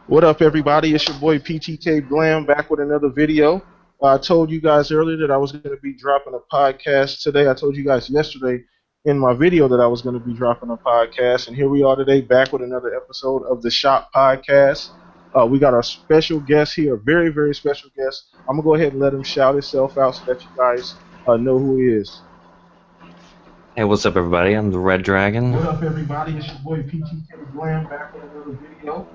What up, everybody? It's your boy PTK Glam back with another video. I told you guys earlier that I was going to be dropping a podcast today. I told you guys yesterday in my video that I was going to be dropping a podcast, and here we are today back with another episode of the Shop Podcast. We got our special guest here, a very, very special guest. I'm going to go ahead and let him shout himself out so that you guys know who he is. Hey, what's up, everybody? I'm the Red Dragon. What up, everybody? It's your boy PTK Glam back with another video.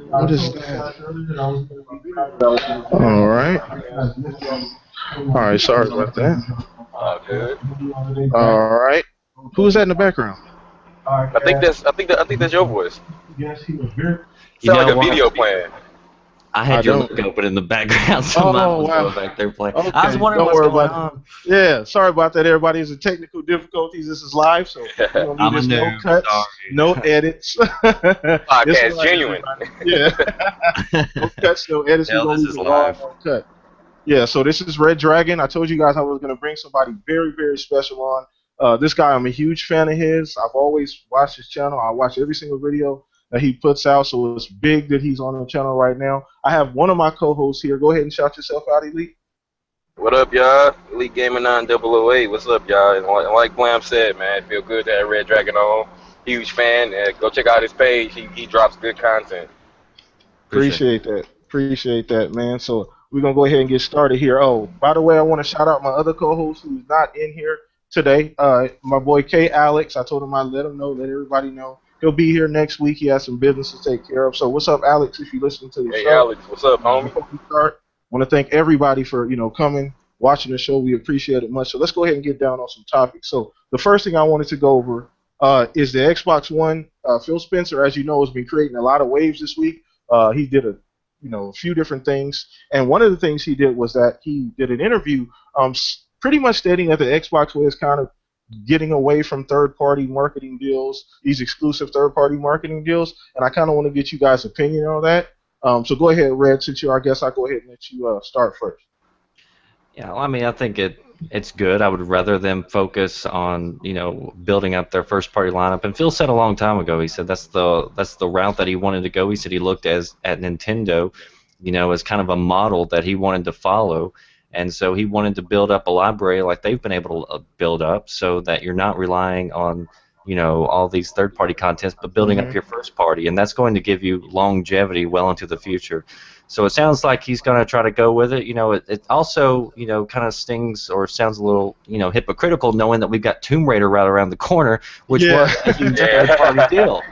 What is that? All right. All right. Sorry about that. Good. All right. Who's that in the background? I think that's your voice. You Sound like know a video what? playing. I had your don't- mic open in the background, so Oh, mine was wow. going back there playing. Okay, I was wondering don't what's worry going about on. Yeah, sorry about that, everybody. It's a technical difficulties. This is live, so we don't I'm need a no noob, cuts, sorry. no edits. Podcast This is like genuine. everybody. Yeah. No cuts, no edits. Hell, We're gonna this leave is it all live. uncut. Yeah, so this is Red Dragon. I told you guys I was going to bring somebody very, very special on. This guy, I'm a huge fan of his. I've always watched his channel. I watch every single video that he puts out, so it's big that he's on the channel right now. I have one of my co-hosts here. Go ahead and shout yourself out, Elite. What up, y'all? Elite Gaming 9008. What's up, y'all? And like Glam said, man, feel good to have Red Dragon on. Huge fan. Go check out his page. He drops good content. Appreciate that, man. So we're going to go ahead and get started here. Oh, by the way, I want to shout out my other co-host who's not in here today, my boy K. Alex. I told him I'd let everybody know. He'll be here next week. He has some business to take care of. So what's up, Alex, if you're listening to the Hey, show? Alex, what's up, homie? Before we start, I want to thank everybody for, coming, watching the show. We appreciate it much. So let's go ahead and get down on some topics. So the first thing I wanted to go over is the Xbox One. Phil Spencer, as you know, has been creating a lot of waves this week. He did a few different things, and one of the things he did was that he did an interview, pretty much stating that the Xbox was kind of getting away from third-party marketing deals, these exclusive third-party marketing deals, and I kind of want to get you guys' opinion on that. So go ahead, Red, since you're our guest, I'll go ahead and let you start first. Yeah, well, I mean, I think it's good. I would rather them focus on building up their first-party lineup. And Phil said a long time ago, he said that's the route that he wanted to go. He said he looked at Nintendo, as kind of a model that he wanted to follow. And so he wanted to build up a library like they've been able to build up, so that you're not relying on all these third-party contents, but building up your first party, and that's going to give you longevity well into the future. So it sounds like he's going to try to go with it. It also kind of stings or sounds a little hypocritical, knowing that we've got Tomb Raider right around the corner, which was a huge third-party deal.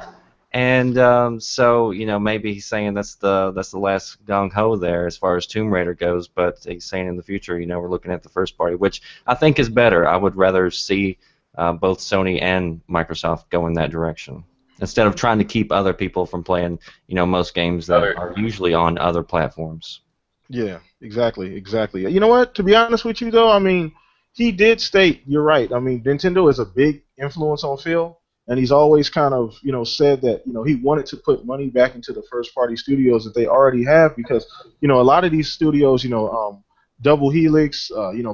And so maybe he's saying that's the last gung ho there as far as Tomb Raider goes, but he's saying in the future we're looking at the first party, which I think is better. I would rather see both Sony and Microsoft go in that direction instead of trying to keep other people from playing most games that are usually on other platforms. Yeah, exactly. You know what? To be honest with you, though, I mean, he did state, you're right. I mean, Nintendo is a big influence on Phil, and he's always kind of, said that, he wanted to put money back into the first-party studios that they already have because, a lot of these studios, Double Helix,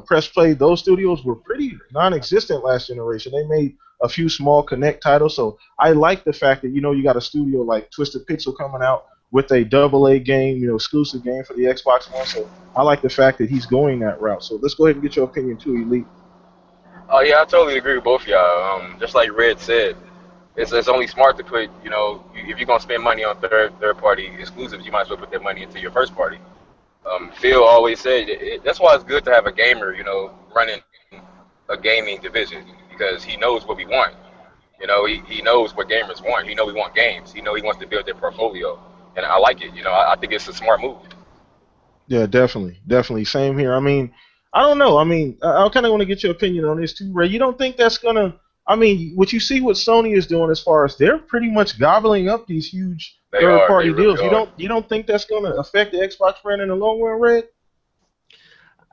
Press Play, those studios were pretty non-existent last generation. They made a few small Connect titles, so I like the fact that, you got a studio like Twisted Pixel coming out with a AA game, exclusive game for the Xbox One, so I like the fact that he's going that route. So let's go ahead and get your opinion too, Elite. Oh yeah, I totally agree with both of y'all. Just like Red said, it's only smart to put, if you're gonna spend money on third party exclusives, you might as well put that money into your first party. Phil always said that's why it's good to have a gamer, running a gaming division because he knows what we want. He knows what gamers want. He want games. He wants to build their portfolio, and I like it. I think it's a smart move. Yeah, definitely. Same here. I mean, I don't know. I mean, I kind of want to get your opinion on this too, Ray. You don't think that's gonna? I mean, what you see what Sony is doing as far as they're pretty much gobbling up these huge third-party deals. Really You don't think that's gonna affect the Xbox brand in the long run, Red?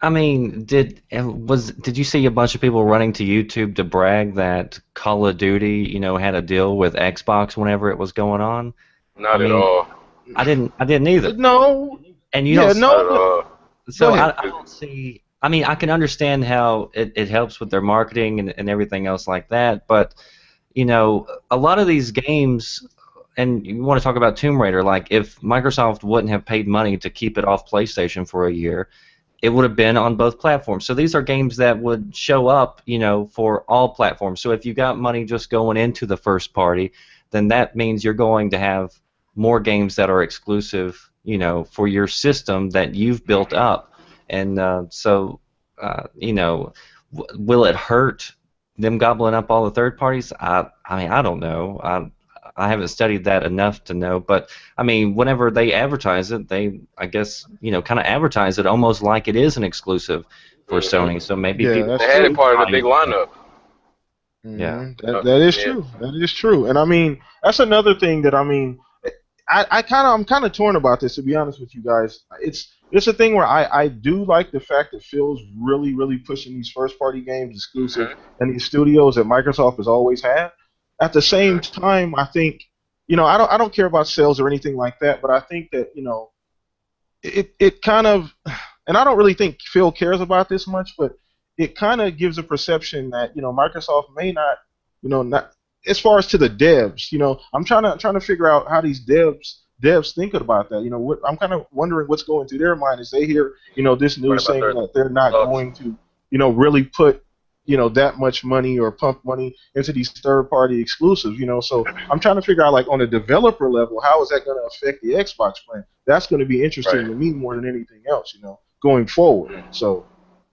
I mean, did you see a bunch of people running to YouTube to brag that Call of Duty, had a deal with Xbox whenever it was going on? Not at all. I didn't either. No. And you Yeah, don't. Not at all. So Go ahead. I don't see. I mean, I can understand how it helps with their marketing and everything else like that, but a lot of these games, and you want to talk about Tomb Raider, like if Microsoft wouldn't have paid money to keep it off PlayStation for a year, it would have been on both platforms. So these are games that would show up, for all platforms. So if you got money just going into the first party, then that means you're going to have more games that are exclusive, for your system that you've built up. And will it hurt them gobbling up all the third parties? I mean, I don't know. I haven't studied that enough to know, but I mean, whenever they advertise it, they, I guess, kind of advertise it almost like it is an exclusive for Sony. So maybe Yeah, people that's They had true. it part of the big lineup. Yeah. That is Yeah. true. That is true. And I mean, that's another thing that I mean, I'm kind of torn about this, to be honest with you guys. It's a thing where I do like the fact that Phil's really pushing these first party games exclusive and these studios that Microsoft has always had. At the same time, I think, I don't care about sales or anything like that, but I think that, it kind of, and I don't really think Phil cares about this much, but it kind of gives a perception that, Microsoft may not, not as far as to the devs, I'm trying to figure out how these devs think about that. I'm kind of wondering what's going through their mind as they hear, this What news about saying their that they're not thoughts? going to, really put, that much money or pump money into these third-party exclusives. So I'm trying to figure out, like, on a developer level, how is that going to affect the Xbox plan? That's going to be interesting Right. to me more than anything else, going forward. So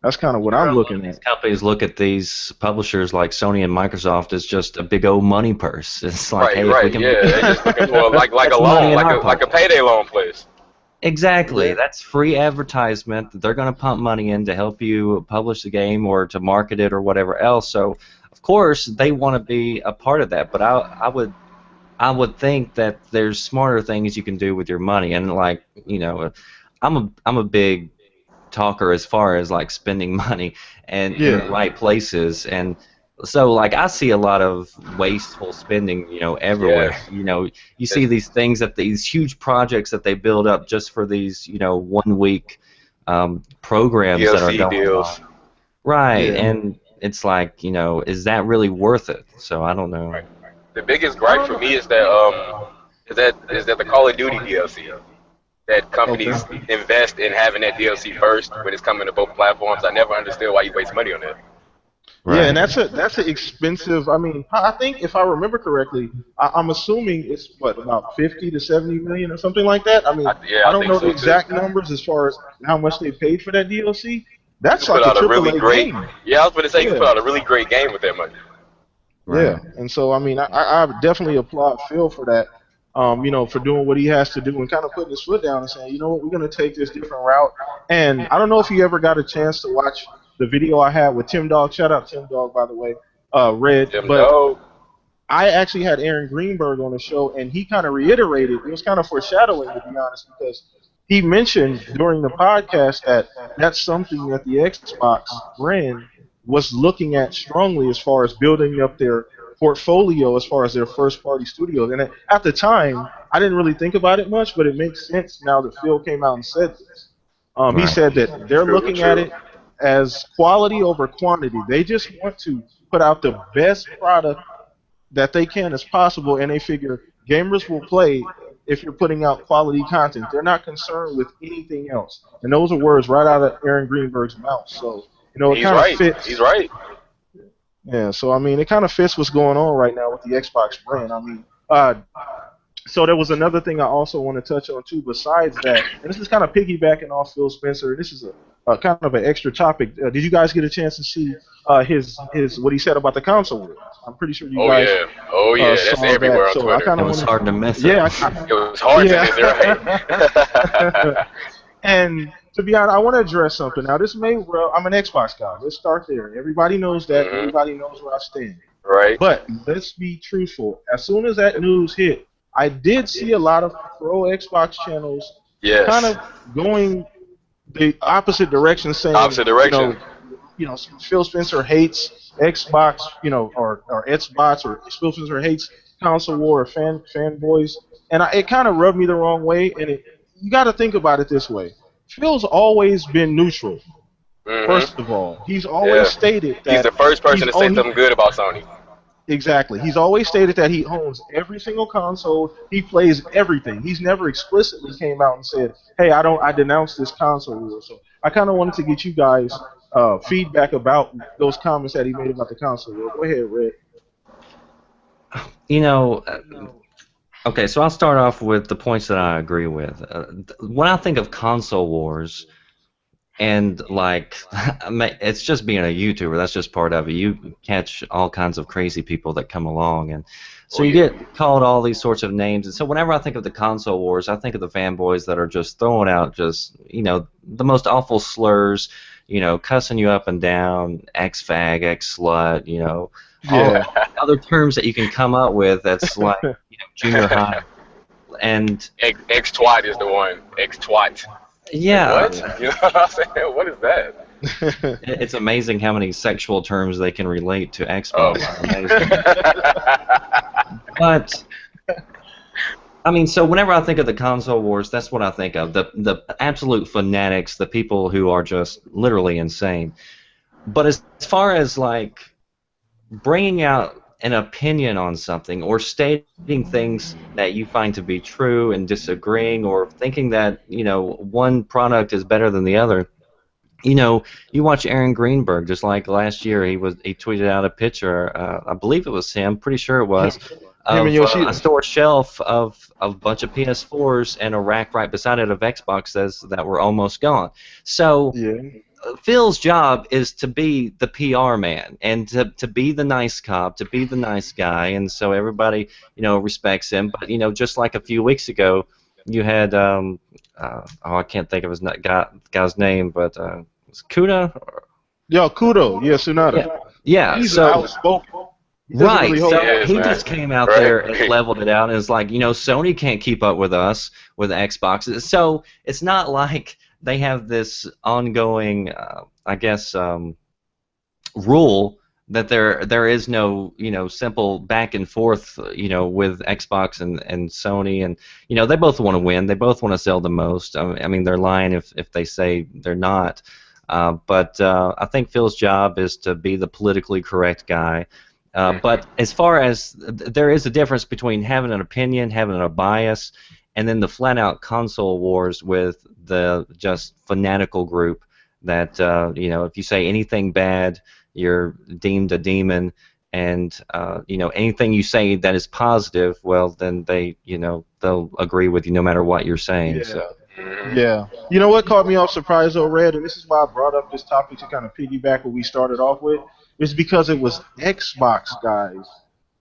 that's kind of what I'm looking These at. companies look at these publishers like Sony and Microsoft as just a big old money purse. It's like, Right, hey, if we right, can yeah. They're just looking for like a That's money loan, in like our a pocket. payday loan place. Exactly. Yeah. That's free advertisement that they're going to pump money in to help you publish the game or to market it or whatever else. So, of course, they want to be a part of that. But I would think that there's smarter things you can do with your money. And like, I'm a big talker as far as like spending money and in the Yeah. right places. And so like I see a lot of wasteful spending, everywhere. Yes. You see these things that these huge projects that they build up just for these, 1 week programs that are DLC going deals. on. Right. Yeah. And it's like, is that really worth it? So I don't know. Right. The biggest I gripe don't for know. me is that the Call of Duty DLC. That Okay. companies invest in having that DLC first when it's coming to both platforms. I never understood why you waste money on that. Yeah, and Right. that's an expensive. I mean, I think if I remember correctly, I'm assuming it's what, about 50 to 70 million or something like that. I mean, Yeah, I I don't think know the so too. exact numbers as far as how much they paid for that DLC. You That's can put like a out a triple really A great. game. Yeah, I was going to say you can put Yeah, out a really great game with that money. yeah. Right. And so I mean, I definitely applaud Phil for that. For doing what he has to do and kind of putting his foot down and saying, you know what, we're going to take this different route. And I don't know if you ever got a chance to watch the video I had with Tim Dog. Shout out Tim Dog, by the way. Red, Them but dog. I actually had Aaron Greenberg on the show, and he kind of reiterated. It was kind of foreshadowing, to be honest, because he mentioned during the podcast that that's something that the Xbox brand was looking at strongly as far as building up their portfolio as far as their first-party studios. And at the time, I didn't really think about it much, but it makes sense now that Phil came out and said this. He Right. said that they're True, looking at true. it as quality over quantity. They just want to put out the best product that they can as possible, and they figure gamers will play if you're putting out quality content. They're not concerned with anything else. And those are words right out of Aaron Greenberg's mouth. So, it He's kind of right. He's fits. right. Yeah, so I mean, it kind of fits what's going on right now with the Xbox brand. I mean, so there was another thing I also want to touch on too. Besides that, and this is kind of piggybacking off Phil Spencer. And this is a kind of an extra topic. Did you guys get a chance to see his what he said about the console wars? I'm pretty sure you Oh guys yeah. Oh yeah. That's saw everywhere that. on So I Twitter. kind It of was want hard to miss to, it. yeah, It was hard to miss, yeah. right? And to be honest, I want to address something. Now, this may, well, I'm an Xbox guy. Let's start there. Everybody knows that. Mhm. Everybody knows where I stand. Right. But let's be truthful. As soon as that news hit, I did see a lot of pro Xbox channels kind Yes. of going the opposite direction, saying, Opposite direction. Phil Spencer hates Xbox, or Xbox, or Phil Spencer hates console war or fanboys, and it kind of rubbed me the wrong way. And you got to think about it this way: Phil's always been neutral. Mhm. First of all, he's always Yeah. stated He's that the first person he's to oh say he something good about Sony. Exactly. He's always stated that he owns every single console. He plays everything. He's never explicitly came out and said, "Hey, I denounce this console war." So I kind of wanted to get you guys feedback about those comments that he made about the console war. Go ahead, Red. You know, okay, so I'll start off with the points that I agree with. When I think of console wars, and like, it's just being a YouTuber. That's just part of it. You catch all kinds of crazy people that come along, and so Oh you yeah. get called all these sorts of names. And so whenever I think of the console wars, I think of the fanboys that are just throwing out just the most awful slurs, cussing you up and down, ex fag, ex slut, all Yeah. other terms that you can come up with. That's like junior high, and X twat is the one. X twat. Like yeah. what? You know what I'm saying? What is that? It's amazing how many sexual terms they can relate to Oh Xbox. my. Amazing. But I mean, so whenever I think of the console wars, that's what I think of. The absolute fanatics, the people who are just literally insane. But as far as like bringing out an opinion on something or stating things that you find to be true and disagreeing or thinking that, one product is better than the other, you watch Aaron Greenberg. Just like last year, he tweeted out a picture. I believe it was him. Pretty sure it was Him and of a Yoshida. store shelf of a bunch of PS4s and a rack right beside it of Xboxes that were almost gone. So Yeah. Phil's job is to be the PR man and to be the nice cop, to be the nice guy, and so everybody respects him. But just like a few weeks ago, you had I can't think of his guy's name, but was it Kuda? Yo, Kudo. Yeah, Sunada. Yeah, yeah. He's So outspoken. He doesn't right, really He hold. so is, he man. just came out Right? there and leveled it out, and it's like Sony can't keep up with us with Xboxes. So it's not like they have this ongoing, I guess, rule that there is no simple back and forth with Xbox and Sony, and they both want to win, they both want to sell the most. I mean they're lying if they say they're not, but I think Phil's job is to be the politically correct guy. But as far as there is a difference between having an opinion, having a bias, and then the flat out console wars with the just fanatical group that if you say anything bad, you're deemed a demon, and anything you say that is positive, well then they'll agree with you no matter what you're saying. Yeah. So Mhm. Yeah. You know what caught me off surprise though, Red, and this is why I brought up this topic to kind of piggyback what we started off with, is because it was Xbox guys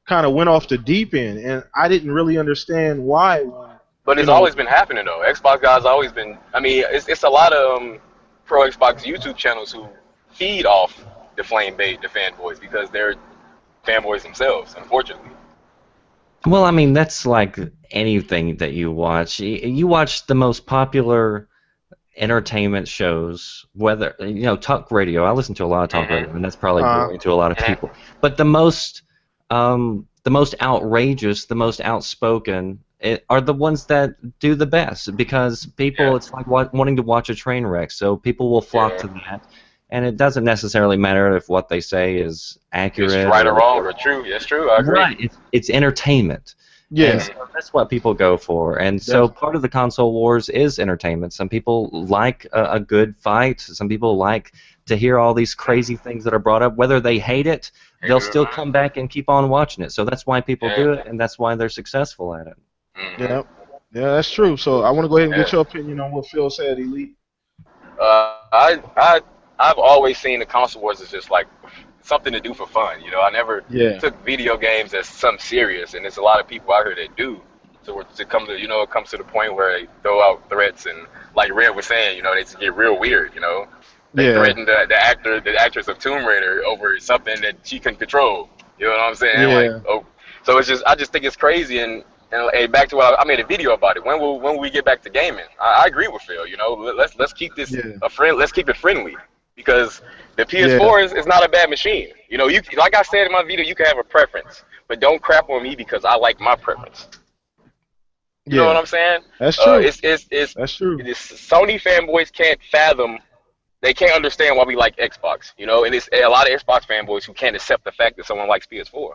kind of went off the deep end, and I didn't really understand why. When But you it's know, always been happening though. Xbox guys always been. I mean, it's a lot of pro Xbox YouTube channels who feed off the flame bait, the fanboys, because they're fanboys themselves. Unfortunately. well, I mean that's like anything that you watch. You watch the most popular entertainment shows, whether talk radio. I listen to a lot of talk radio, Mhm. and that's probably uh, boring to a lot of Mhm. people. But the most outrageous, the most outspoken are the ones that do the best, because people, Yeah. it's like wanting to watch a train wreck, so people will flock Yeah. to that, and it doesn't necessarily matter if what they say is It's accurate right or or wrong or true. That's true. I agree. right. It's entertainment. And yeah, so that's what people go for. And so definitely. part of the console wars is entertainment. Some people like a good fight. Some people like to hear all these crazy things that are brought up. Whether they hate it, they'll still come back and keep on watching it. So that's why people Yeah. do it, and that's why they're successful at it. Mhm. Yeah, yeah, that's true. So I want to go ahead and get Yeah. your opinion on what Phil said, Elite. I've always seen the console wars as just like something to do for fun. You know, I never Yeah, took video games as something serious, and there's a lot of people out here that do. So to come to it comes to the point where they throw out threats and like Red was saying, they just get real weird. They yeah, threatened the actress of Tomb Raider over something that she couldn't control. You know what I'm saying? Like, yeah, oh, so I just think it's crazy. And back to what I made a video about it. When will we get back to gaming? I agree with Phil. Let's keep this yeah, let's keep it friendly, because the yeah, PS4 is not a bad machine. You like I said in my video, you can have a preference, but don't crap on me because I like my preference. You know what yeah. I'm saying? That's true. That's true. It's Sony fanboys can't fathom. They can't understand why we like Xbox. And it's a lot of Xbox fanboys who can't accept the fact that someone likes PS4.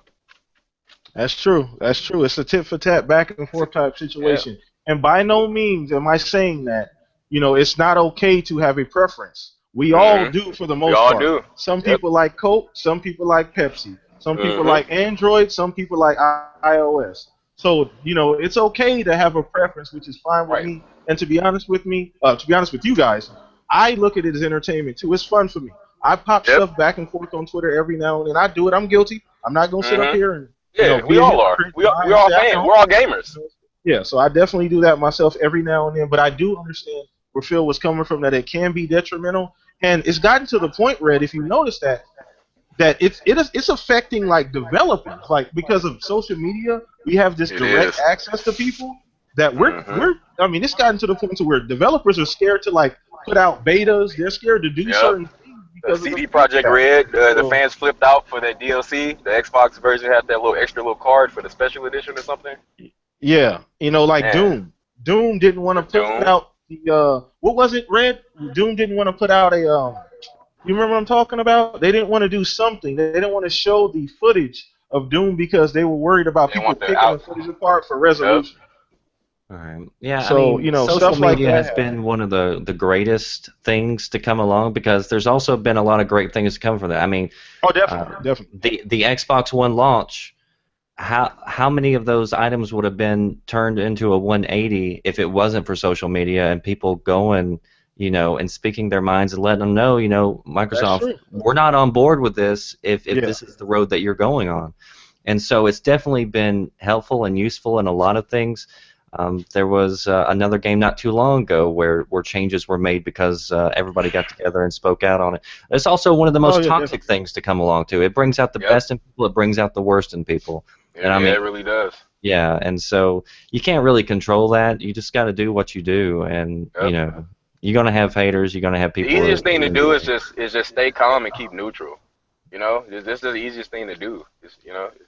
That's true. That's true. It's a tit for tat, back and forth type Yeah. situation. And by no means am I saying that, it's not okay to have a preference. We all Mhm. do for the We most all part. do. Some Yep. people like Coke, some people like Pepsi, some people Mhm. like Android, some people like iOS. So, it's okay to have a preference, which is fine with Right. me. And to be honest with you guys, I look at it as entertainment too. It's fun for me. I pop Yep. stuff back and forth on Twitter every now and then. I do it. I'm guilty. I'm not gonna sit up Mhm. here and Yeah. We be a all are. hypocrite, lie We and all say I fans. don't. We're all gamers. Yeah, so I definitely do that myself every now and then, but I do understand where Phil was coming from, that it can be detrimental, and it's gotten to the point, Red, if you notice that it's affecting like developers, like because of social media, we have this It direct is. access to people that Mhm. I mean, it's gotten to the point to where developers are scared to like put out betas. They're scared to do Yep. certain things because of the CD Project feedback. Red, the So fans flipped out for that DLC. The Xbox version had that little extra little card for the special edition or something. yeah, like Man, Doom. Doom didn't want to with put Doom. out the what was it, Red? Doom didn't want to put out a you remember what I'm talking about? They didn't want to do something. They didn't want to show the footage of Doom because they were worried about They people want the picking the out. footage apart for Yep. resolution. All right. Yeah, I So, mean, social stuff like media that has happens. been one of the greatest things to come along because there's also been a lot of great things to come from that. I mean, Oh, uh, definitely, definitely. the Xbox One launch, how many of those items would have been turned into a 180 if it wasn't for social media and people going, and speaking their minds and letting them know, That's Microsoft, true. we're not on board with this if Yeah, this is the road that you're going on. And so it's definitely been helpful and useful in a lot of things. There was another game not too long ago where changes were made because everybody got together and spoke out on it. It's also one of the oh most yeah, toxic definitely. things to come along to. It brings out the Yep. best in people. It brings out the worst in people. Yeah, And I yeah, mean, it really does. yeah. And so you can't really control that. You just got to do what you do. And Yep. you're gonna have haters. You're gonna have The people easiest who thing are to gonna be do is like, just stay calm and keep neutral. This is the easiest thing to do.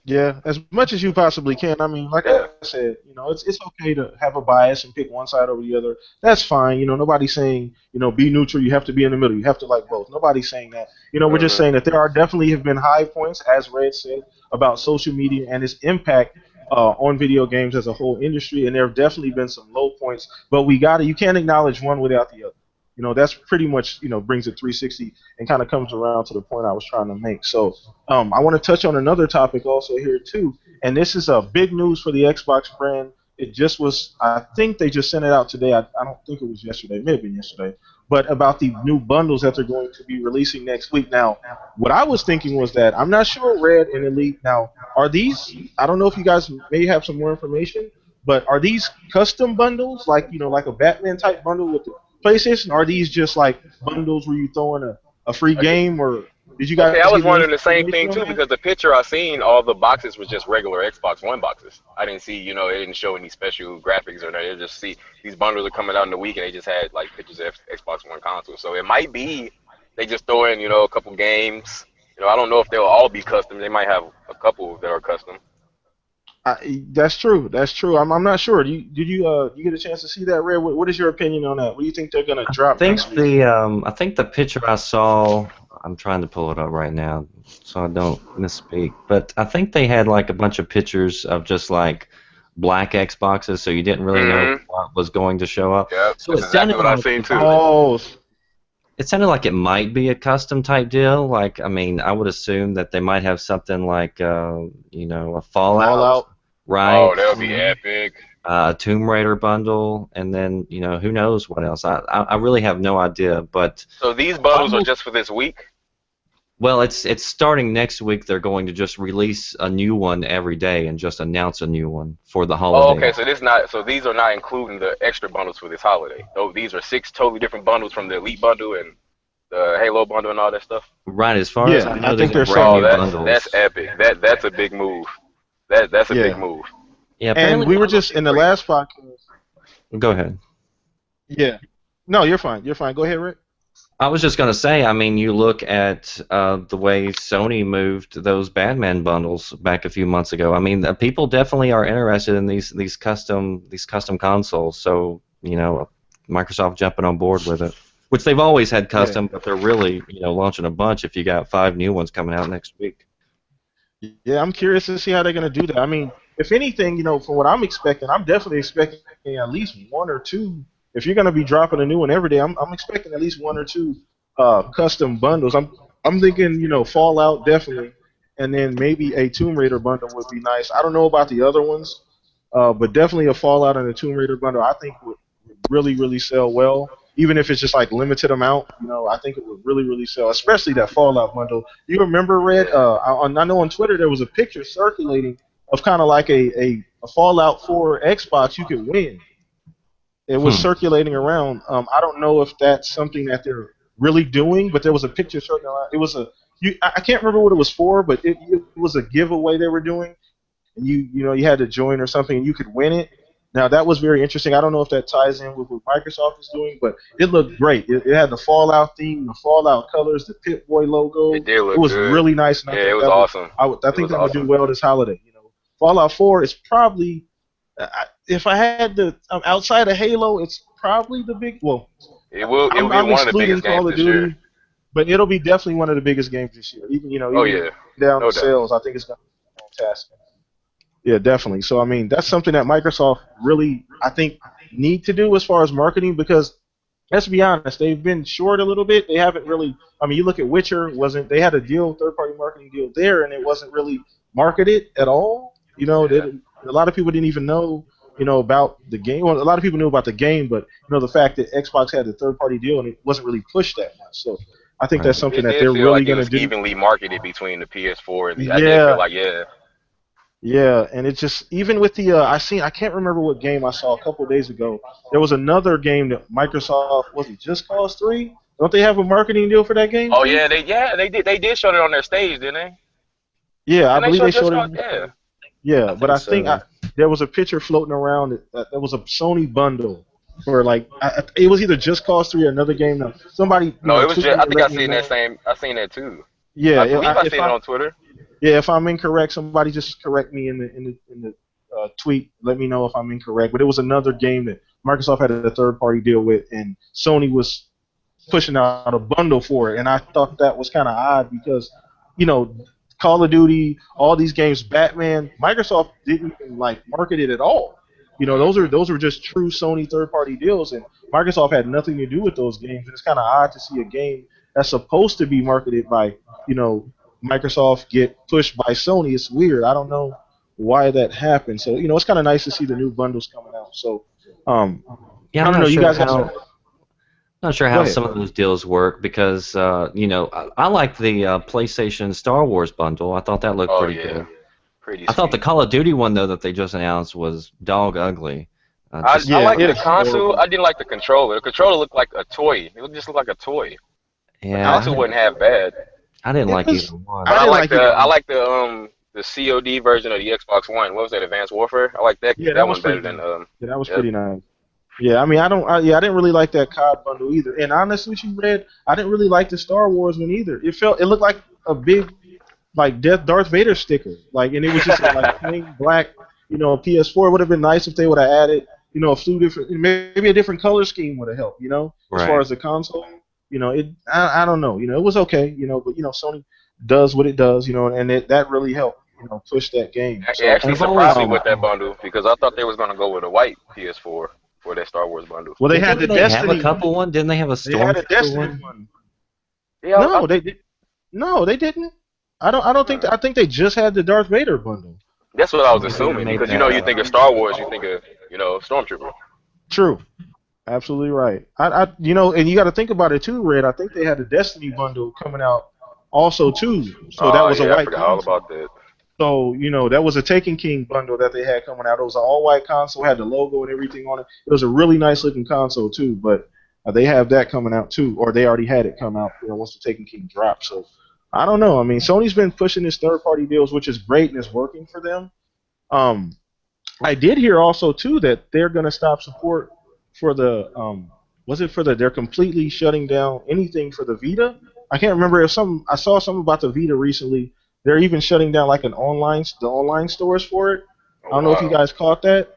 Yeah, as much as you possibly can. I mean, like I Yeah. said, it's okay to have a bias and pick one side over the other. That's fine. Nobody's saying, be neutral. You have to be in the middle. You have to like both. Nobody's saying that. We're just Mhm. saying that there are definitely have been high points, as Red said, about social media and its impact on video games as a whole industry. And there have definitely been some low points, but you can't acknowledge one without the other. That's pretty much, brings it 360 and kind of comes around to the point I was trying to make. So, I want to touch on another topic also here too, and this is a big news for the Xbox brand. It just was, I think they just sent it out today. I don't think it was yesterday, maybe yesterday, but about the new bundles that they're going to be releasing next week. Now, what I was thinking was that I'm not sure Red and Elite. Now, are these? I don't know if you guys may have some more information, but are these custom bundles, like like a Batman type bundle with the PlayStation? Are these just like bundles where you throw in a free Okay. game, or did you Okay, guys I was get any wondering the same information thing on too that? because the picture I seen, all the boxes was just regular Xbox One boxes. I didn't see, it didn't show any special graphics or nothing. It just see these bundles are coming out in the week and they just had like pictures of Xbox One console. So it might be they just throw in, a couple games. I don't know if they'll all be custom. They might have a couple that are custom. That's true. That's true. I'm not sure. Did you get a chance to see that, Red? What is your opinion on that? What do you think they're gonna drop next week? I think the picture I saw, I'm trying to pull it up right now so I don't misspeak, but I think they had like a bunch of pictures of just like black Xboxes, so you didn't really know Mm-hmm. what was going to show up. Yep, So that's exactly what I've seen too. it sounded like it might be a custom type deal. Like, I mean, I would assume that they might have something like a Fallout, Fallout. Oh, right? that'll be Hmm. epic. A Tomb Raider bundle, and then who knows what else. I really have no idea, but So these bundles are Almost. just for this week. well, it's starting next week. They're going to just release a new one every day and just announce a new one for the Oh, okay. holidays. So these are not including the extra bundles for this holiday. Though these are six totally different bundles from the Elite bundle and the Halo bundle and all that stuff. Right, as far as I Yeah, I know, these think are they're brand Oh, new separated. that's bundles. epic. That's a big move. That's a big Yeah, move. Yeah, and apparently. we I were don't know if just she's in the free. last podcast. Go ahead. Yeah. No, you're fine. You're fine. Go ahead, Rick. I was just gonna say, I mean, you look at the way Sony moved those Batman bundles back a few months ago. I mean, people definitely are interested in these custom consoles. So Microsoft jumping on board with it, which they've always had Yeah. custom, but they're really launching a bunch. If you got 5 new ones coming out next week. Yeah, I'm curious to see how they're going to do that. I mean, if anything, from what I'm expecting, I'm definitely expecting at least one or two. If you're going to be dropping a new one every day, I'm expecting at least one or two custom bundles. I'm thinking, Fallout definitely, and then maybe a Tomb Raider bundle would be nice. I don't know about the other ones, but definitely a Fallout and a Tomb Raider bundle I think would really really sell well. Even if it's just like limited amount, I think it would really really sell, especially that Fallout bundle. You remember, Red? Yeah, I know on Twitter there was a picture circulating of kind of like a Fallout 4 Xbox you could win. It was Hmm. circulating around. I don't know if that's something that they're really doing, but there was a picture circulating around. It was I can't remember what it was for, but it was a giveaway they were doing, and you had to join or something, and you could win it. Now that was very interesting. I don't know if that ties in with what Microsoft is doing, but it looked great. It had the Fallout theme, the Fallout colors, the Pip Boy it logo. did It look was good. really nice, and I Yeah, it think was awesome. I It think was that would do awesome. well this holiday. Fallout 4 is probably if I had to outside of Halo, it's probably the big. Well, It will be I'm one of the excluding biggest games Call of this year. Duty, but it'll be definitely one of the biggest games this year. Oh Even yeah, breaking down no the doubt. sales, I think it's going to be fantastic. Yeah, definitely. So I mean, that's something that Microsoft really, I think, need to do as far as marketing because let's be honest, they've been short a little bit. They haven't really. I mean, you look at Witcher, wasn't they had a deal, third party marketing deal there, and it wasn't really marketed at all. Yeah, A lot of people didn't even know, about the game. Well, a lot of people knew about the game, but the fact that Xbox had the third party deal and it wasn't really pushed that much. So I think that's Right. something it that did they're feel really like it going to was do. evenly marketed between the PS4 and the. I did feel Yeah, like yeah. yeah, and it just even with the I can't remember what game I saw a couple of days ago. There was another game that Microsoft was it Just Cause 3? Don't they have a marketing deal for that game Oh too? yeah, they did show it on their stage, didn't they? Yeah, I Didn't they believe show they Just showed it Cause? on the Yeah. stage. Yeah, I but think I so. think Yeah. there was a picture floating around that there was a Sony bundle for like it was either Just Cause 3 or another game. Now, somebody No, it was tweet just. me I and think I let me seen that know. same. I seen that too. Yeah, I believe I if seen it I on Twitter. yeah, if I'm incorrect, somebody just correct me in the tweet. Let me know if I'm incorrect. But it was another game that Microsoft had a third party deal with, and Sony was pushing out a bundle for it. And I thought that was kind of odd because, you know, Call of Duty, all these games, Batman, Microsoft didn't even like market it at all. Hmm. Those were just true Sony third party deals, and Microsoft had nothing to do with those games. And it's kind of odd to see a game that's supposed to be marketed by you know Microsoft get pushed by Sony. It's weird. I don't know why that happened. So it's kind of nice to see the new bundles coming out. So um, Yeah, I I'm don't not know. You sure guys got some? how. Not sure Go how ahead. some of those deals work because I like the PlayStation Star Wars bundle. I thought that looked Oh pretty yeah, good. pretty I thought the sweet. Call of Duty one though that they just announced was dog ugly. I Just I Yeah, like the it's console. horrible. I didn't like the controller. The controller looked like a toy. Just looked like a toy. The yeah, console wasn't half bad. I didn't It like either was. one. I And I didn't like like the either I one. like the COD version of the Xbox One. What was that? Advanced Warfare. I like that Yeah, that that was one better pretty than nice. Yeah, that was yep. pretty nice. Yeah, I mean, I didn't really like that COD bundle either. And honestly, what you read, I didn't really like the Star Wars one either. It looked like a big like Death Darth Vader sticker, like, and it was just like plain black. PS4 would have been nice if they would have added, a few different, maybe a different color scheme would have helped. As far Right. as the console, I don't know. It was okay. But Sony does what it does. And that really helped. Push that game. It So, actually I've always surprised me um, with that bundle because I thought they was gonna go with a white PS4 for that Star Wars bundle. well, they Well, had the didn't they have a Destiny one. couple one? Didn't they have a They had a Stormtrooper Destiny one? one. Yeah, No, they did. No, they didn't. I don't think. I think they just had the Darth Vader bundle. that's what I was Maybe I assuming made because that you up. think of Star Wars, you think of Stormtrooper. True. Absolutely right. And you got to think about it too, Red. I think they had the Destiny bundle coming out also too. So that Oh was a yeah, I white forgot all console. about that. So that was a Taken King bundle that they had coming out. It was an all white console, had the logo and everything on it. It was a really nice looking console too. But they have that coming out too, or they already had it come out. Once the Taken King dropped. So I don't know. I mean, Sony's been pushing this third party deals, which is great and it's working for them. Um, I did hear also too that they're going to stop support for the was it for the they're completely shutting down anything for the Vita. I can't remember if some I saw something about the Vita recently. They're even shutting down like the online stores for it. I Oh don't know if you wow. guys caught that.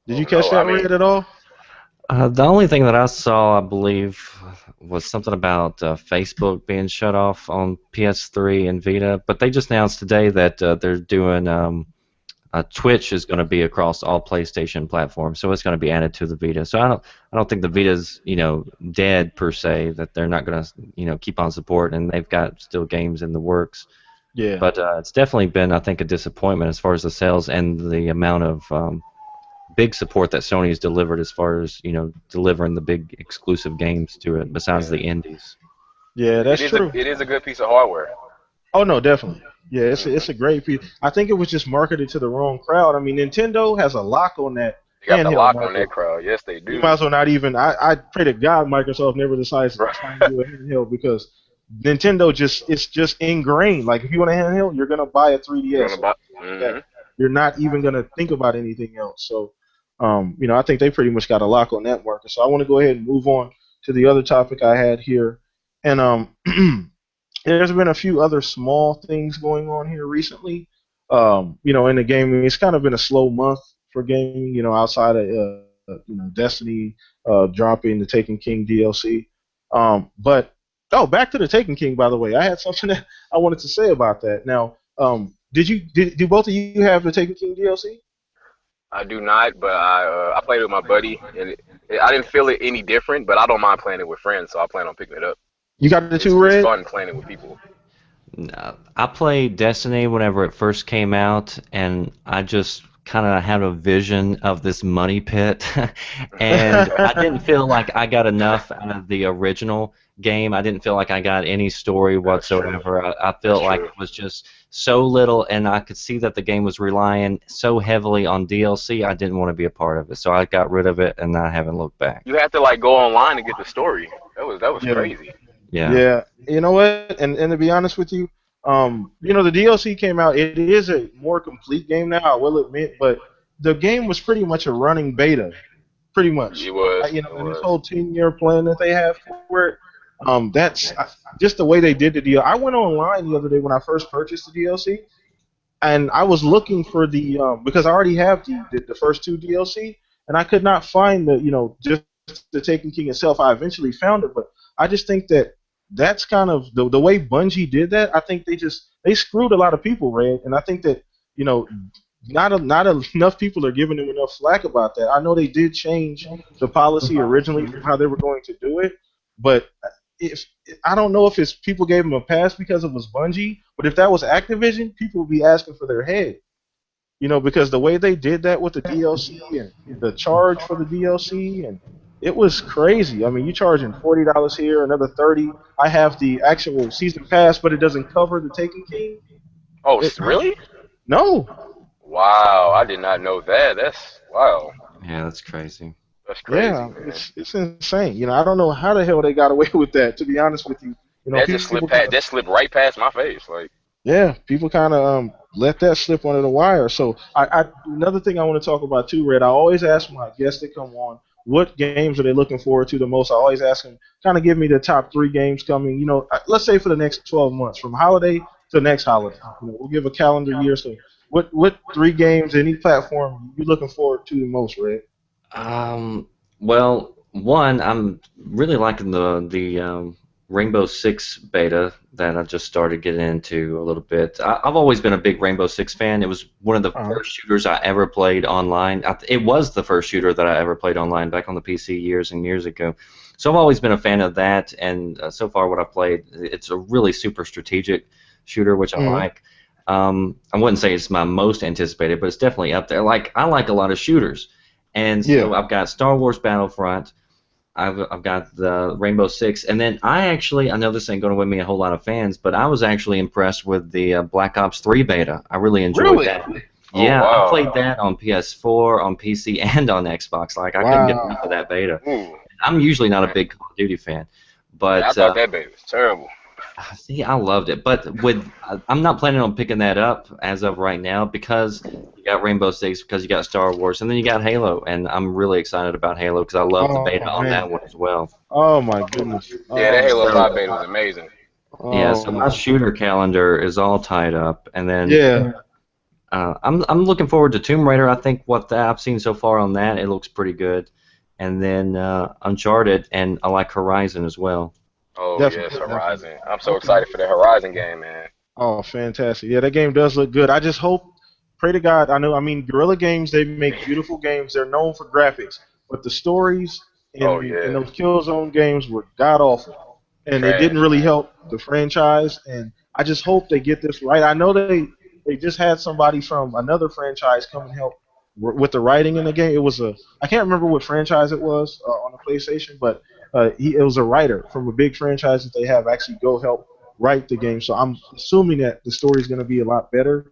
Did Oh you catch no, I that, mean Red, at all? The only thing that I saw, I believe, was something about Facebook being shut off on PS3 and Vita. But they just announced today that they're doing Twitch is going to be across all PlayStation platforms, so it's going to be added to the Vita. So I don't think the Vita's dead per se. That they're not going to keep on support, and they've got still games in the works. Yeah. But it's definitely been, I think, a disappointment as far as the sales and the amount of big support that Sony's delivered as far as delivering the big exclusive games to it besides the Yeah. indies. Yeah, that's true. It is a good piece of hardware. Oh no, definitely. Yeah, it's Hmm. a great piece. I think it was just marketed to the wrong crowd. I mean, Nintendo has a lock on that They got the handheld lock on market. that crowd. Yes, they You might do. as well not even. I pray to God Microsoft never decides to Right. try and do a handheld because Nintendo just it's just ingrained. Like if you want a handheld, you're gonna buy a You're 3DS gonna or buy. like that. Hmm. You're not even gonna think about anything else. So, I think they pretty much got a lock on that market. So I want to go ahead and move on to the other topic I had here, and there's been a few other small things going on here recently. In the gaming, it's kind of been a slow month for gaming. Outside of Destiny dropping the Taken King DLC. But back to the Taken King. By the way, I had something that I wanted to say about that. Now, do both of you have the Taken King DLC? I do not, but I played with my buddy, and I didn't feel it any different. But I don't mind playing it with friends, so I plan on picking it up. You got the two It's red? fun playing it with people. I played Destiny whenever it first came out, and I just kind of had a vision of this money pit, and I didn't feel like I got enough out of the original game. I didn't feel like I got any story That's true. whatsoever. I That's felt like true. it was just so little, and I could see that the game was relying so heavily on DLC. I didn't want to be a part of it, so I got rid of it, and I haven't looked back. You had to like go online to get the story. That was Yeah. crazy. Yeah. Yeah, you know what? And to be honest with you, the DLC came out. It is a more complete game now, I will admit, but the game was pretty much a running beta, pretty It much. was. It And this was. whole 10-year plan that they have for it, just the way they did the deal. I went online the other day when I first purchased the DLC, and I was looking for the because I already have the first two DLC, and I could not find just the Taken King itself. I eventually found it, but I just think that that's kind of the way Bungie did that. I think they screwed a lot of people, Red, and I think that you know not enough people are giving them enough slack about that. I know they did change the policy originally from how they were going to do it, but if I don't know if it's people gave them a pass because it was Bungie, but if that was Activision, people would be asking for their head. Because the way they did that with the DLC and the charge for the DLC, and it was crazy. I mean, you charging $40 here, another 30. I have the actual season pass, but it doesn't cover the Taken King. Oh, It, really? no, Wow, I did not know that. That's wow. Yeah, that's crazy. That's crazy, yeah, man. it's insane. I don't know how the hell they got away with that. To be honest with you, That just people slipped kind past. of That slipped right past my face. Like, Yeah, people kind of let that slip under the wire. So another thing I want to talk about too, Red. I always ask my guests that come on, what games are they looking forward to the most? I always ask them, kind of give me the top three games coming. Let's say for the next 12 months, from holiday to next holiday. We'll give a calendar year. So what three games any platform you looking forward to the most, Red? Well, one, I'm really liking the Rainbow Six beta that I just started getting into a little bit. I've always been a big Rainbow Six fan. It was one of the Uh-huh. first shooters I ever played online. It was the first shooter that I ever played online back on the PC years and years ago. So I've always been a fan of that, and so far what I've played, it's a really super strategic shooter, which I Hmm. like. I wouldn't say it's my most anticipated, but it's definitely up there. Like I like a lot of shooters. And Yeah. so I've got Star Wars Battlefront, I've got the Rainbow Six, and then I know this ain't going to win me a whole lot of fans, but I was actually impressed with the Black Ops 3 beta. I really enjoyed Really? that. oh Yeah, I wow. played that on PS4, on PC, and on Xbox. Like I couldn't get enough of Wow. that beta. Ooh, I'm usually not a man. big Call of Duty fan, Man, I but thought that baby was terrible. see, I loved it. But I'm not planning on picking that up as of right now because you got Rainbow Six, because you got Star Wars, and then you got Halo, and I'm really excited about Halo because I love the beta Oh on that man. one as well. Oh my goodness. Yeah, that Oh Halo man. 5 So beta was amazing. yeah, so Oh my my. shooter calendar is all tied up, and then Yeah. I'm looking forward to Tomb Raider. I think what I've seen so far on that, it looks pretty good. and then Uncharted, and I like Horizon as well. Oh yes, Definitely, definitely. Horizon. I'm so Okay. excited for the Horizon game, man. Oh, fantastic. Yeah, that game does look good. I just hope, pray to God, I know, I mean, Guerrilla Games, they make beautiful games. They're known for graphics, but the stories Oh in yeah, those Killzone games were god awful. And it didn't trash, really man. help the franchise. And I just hope they get this right. I know they just had somebody from another franchise come and help with the writing in the game. It was a I can't remember what franchise it was on the PlayStation, but it was a writer from a big franchise that they have actually go help write the game. So I'm assuming that the story is going to be a lot better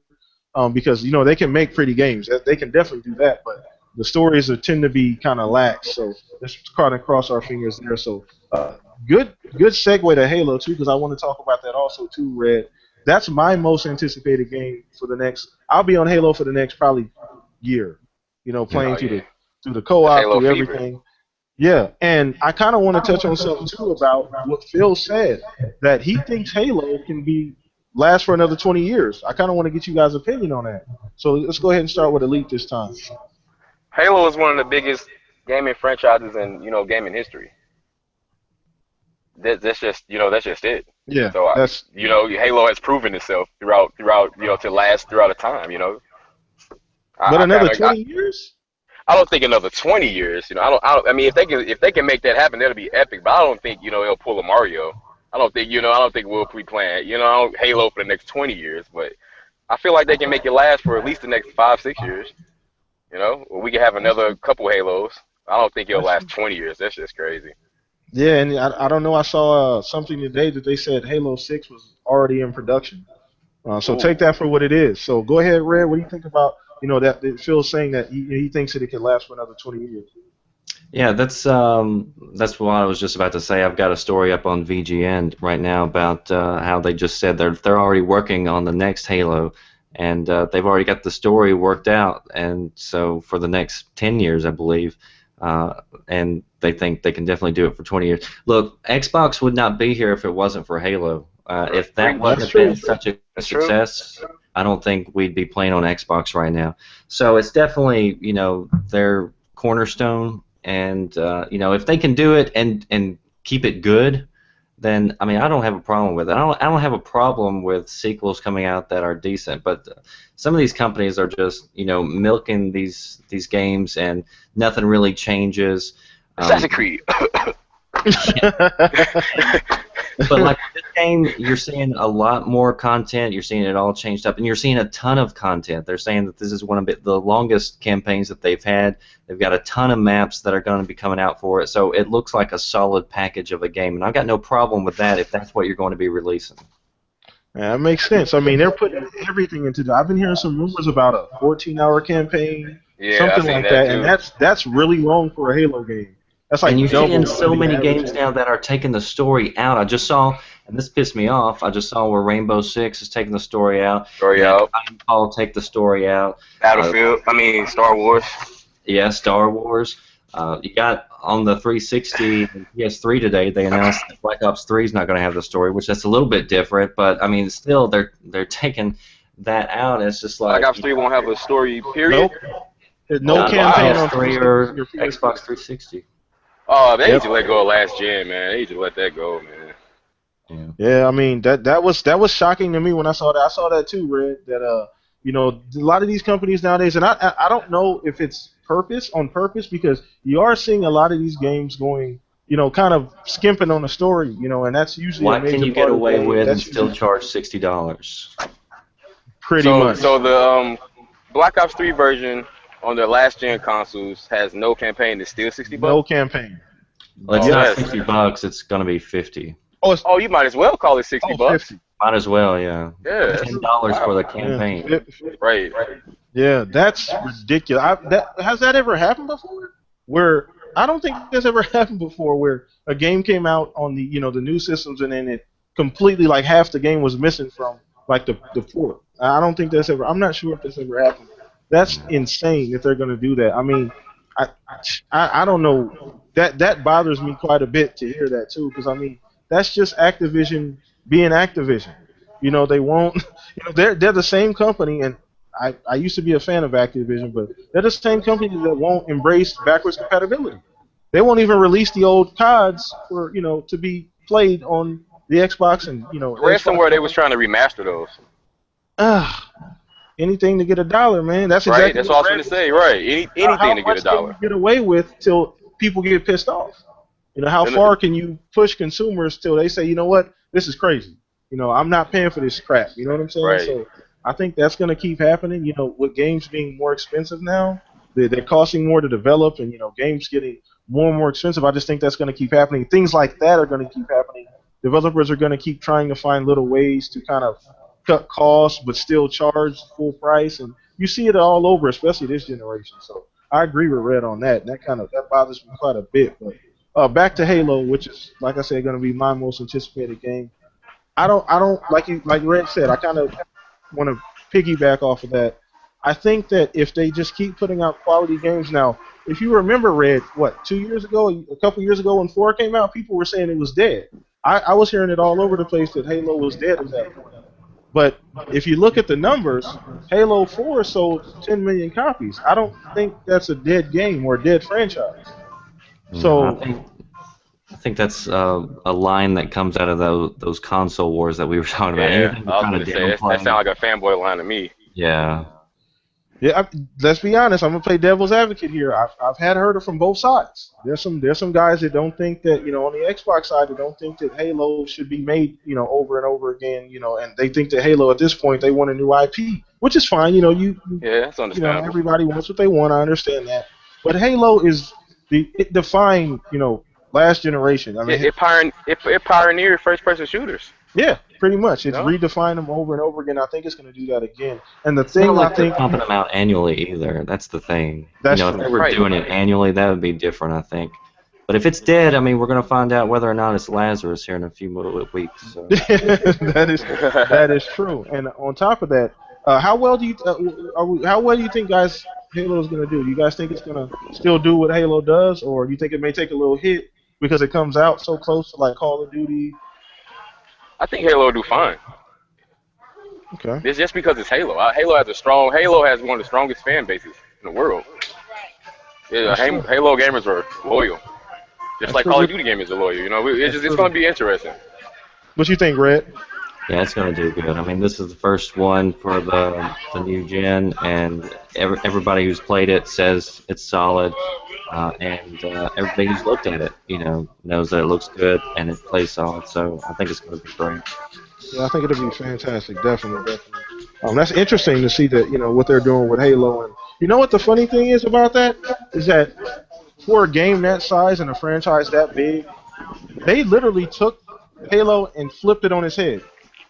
because they can make pretty games. They can definitely do that, but the stories tend to be kind of lax. So let's kind of cross our fingers there. So good segue to Halo too, because I want to talk about that also too. Red, that's my most anticipated game for the next. I'll be on Halo for the next probably year. Yeah. Playing Oh yeah, through the that's co-op, Halo through fever. everything. Yeah, and I kind of want to touch on something too about what Phil said that he thinks Halo can be last for another 20 years. I kind of want to get you guys' opinion on that. So let's go ahead and start with Elite this time. Halo is one of the biggest gaming franchises in gaming history. That's just it. Yeah, So that's Halo has proven itself throughout to last throughout a time. but I kind another of 20 years. I don't think another 20 years. I mean, if they can make that happen, that'll be epic. But I don't think they'll pull a Mario. I don't think we'll be playing Halo for the next 20 years. But I feel like they can make it last for at least the next 5 6 years. Or we can have That's another true. couple Halos. I don't think it'll That's last true. 20 years. That's just crazy. Yeah, and I don't know. I saw something today that they said Halo 6 was already in production. So take Ooh. that for what it is. So go ahead, Red. What do you think about that Phil's saying that he thinks that it could last for another 20 years? Yeah, that's what I was just about to say. I've got a story up on VGN right now about how they just said they're already working on the next Halo, and they've already got the story worked out, and so for the next 10 years, I believe, and they think they can definitely do it for 20 years. Look, Xbox would not be here if it wasn't for Halo. If that Preach. wouldn't That's have been true. such a That's true. success, I don't think we'd be playing on Xbox right now. So it's definitely, their cornerstone, and if they can do it and keep it good, then I mean I don't have a problem with it. I don't have a problem with sequels coming out that are decent, but some of these companies are just milking these games and nothing really changes. Assassin's Um, Creed. But like with this game, you're seeing a lot more content. You're seeing it all changed up, and you're seeing a ton of content. They're saying that this is one of the longest campaigns that they've had. They've got a ton of maps that are going to be coming out for it, so it looks like a solid package of a game, and I've got no problem with that if that's what you're going to be releasing. Yeah, that makes sense. I mean, they're putting everything into that. I've been hearing some rumors about a 14-hour campaign, Yeah, I something seen like that that, and too. that's really long for a Halo game. That's And like you're seeing double so what the many average games Halo. now that are taking the story out. I just saw, and this pissed me off. I just saw where Rainbow Six is taking the story out. You Story had out. Titanfall take the story out. Uh, Battlefield. I mean, Star Wars. Yeah, Star Wars. You got on the 360 and PS3 today. They announced that Black Ops 3 is not going to have the story, which that's a little bit different. But I mean, still, they're taking that out. It's just Black like Ops 3 won't have a story. Period. Nope. There's no Oh not on campaign wow. on PS3 or 360 or Xbox PS4. 360. Oh, they need Yep. to let go of last gen, man. They need to let that go, man. Yeah. Yeah, I mean that was shocking to me when I saw that. I saw that too, Red. That a lot of these companies nowadays, and I don't know if it's on purpose because you are seeing a lot of these games going, kind of skimping on the story, and that's usually a What can major you get part of away games. with and That's still usually charge $60? pretty So, much so the Black Ops 3 version on the last gen consoles has no campaign. It's still 60 no bucks. campaign. Well, it's Oh, Yep. not that's $60. It's going to be 50. Oh, it's oh, you might as well call it 60 bucks. 50. Might as well, yeah. Yeah, That's that's $10 true. for wow. the Yeah. campaign. Right. Yeah, that's ridiculous. Has that ever happened before? Where I don't think that's ever happened before, where a game came out on the new systems and then it completely like half the game was missing from like the port. I don't think that's ever. I'm not sure if that's ever happened. That's insane if they're going to do that. I mean, I, I don't know. That bothers me quite a bit to hear that too, because I mean that's just Activision being Activision. They won't. They're the same company, and I used to be a fan of Activision, but they're the same company that won't embrace backwards compatibility. They won't even release the old CODs for to be played on the Xbox and I read Xbox somewhere they was One. trying to remaster those. Ah, anything to get a dollar, man. That's Right? exactly That's what what I was Red gonna was say. saying. Right? Anything How to get a much can you dollar. get away with till people get pissed off? How And, far can you push consumers till they say, you know what, this is crazy. I'm not paying for this crap. You know what I'm saying? right. So I think that's going to keep happening. With games being more expensive now, they're costing more to develop, and games getting more and more expensive. I just think that's going to keep happening. Things like that are going to keep happening. Developers are going to keep trying to find little ways to kind of cut costs, but still charge full price, and you see it all over, especially this generation. So I agree with Red on that. And that bothers me quite a bit, but. Back to Halo, which is like I said, going to be my most anticipated game. I don't like Red said. I kind of want to piggyback off of that. I think that if they just keep putting out quality games now, if you remember Red, what 2 years ago, a couple years ago when 4 came out, people were saying it was dead. I was hearing it all over the place that Halo was dead at that point. But if you look at the numbers, Halo 4 sold 10 million copies. I don't think that's a dead game or a dead franchise. No, So I think that's a line that comes out of those console wars that we were talking about. Yeah. Anything to I was kind of gonna say that downplay. sound like a fanboy line to me. Yeah. yeah, let's be honest. I'm gonna play devil's advocate here. I've heard it from both sides. There's some guys that don't think that on the Xbox side that don't think that Halo should be made over and over again. And they think that Halo at this point they want a new IP, which is fine. Yeah, that's understandable. Everybody wants what they want. I understand that, but Halo it defined last generation. I mean, It pioneered first person shooters. yeah, pretty much. You It's know? redefined them over and over again. I think it's going to do that again. And the It's not thing I like they're think pumping them out annually either. That's the thing. that's If true. they were Right. doing it annually, that would be different, I think. But if it's dead, I mean, we're going to find out whether or not it's Lazarus here in a few more weeks. So. that is true. And on top of that, how well do you how well do you think guys Halo is going to do? Do you guys think it's going to still do what Halo does, or do you think it may take a little hit because it comes out so close to like Call of Duty? I think Halo will do fine. Okay, It's just because it's Halo. Halo has one of the strongest fan bases in the world. Yeah, that's true. Halo gamers are loyal, just That's like true. Call of Duty gamers are loyal. That's It's true. going to be interesting. What you think, Red? Yeah, it's going to do good. I mean, this is the first one for the new gen, and everybody who's played it says it's solid, and everybody who's looked at it, knows that it looks good and it plays solid. So I think it's going to be great. Yeah, I think it'll be fantastic. Definitely, definitely. That's interesting to see that what they're doing with Halo. And you know what the funny thing is about that is that for a game that size and a franchise that big, they literally took Halo and flipped it on its head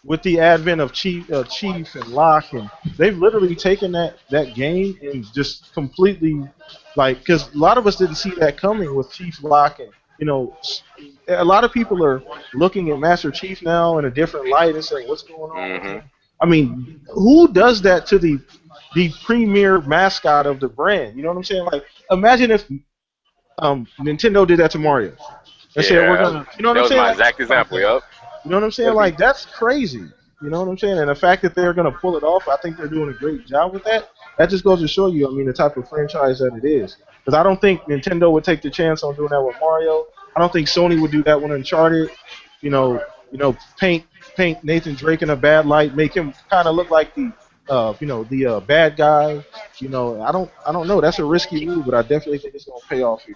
with the advent of Chief and Locke, and they've literally taken that game and just completely because a lot of us didn't see that coming with Chief Locke, and a lot of people are looking at Master Chief now in a different light and saying what's going on with Hmm. him. I mean, who does that to the premier mascot of the brand? You know what I'm saying? Like, imagine if Nintendo did that to Mario. They said we're Yeah, gonna, you know what that I'm was saying? my Like, exact example. Yup. you know what I'm saying? That'd be Like, that's crazy. You know what I'm saying? And the fact that they're gonna pull it off, I think they're doing a great job with that. That just goes to show you, I mean, the type of franchise that it is. Because I don't think Nintendo would take the chance on doing that with Mario. I don't think Sony would do that with Uncharted. Paint Nathan Drake in a bad light, make him kind of look like the bad guy. I don't know. That's a risky move, but I definitely think it's gonna pay off here.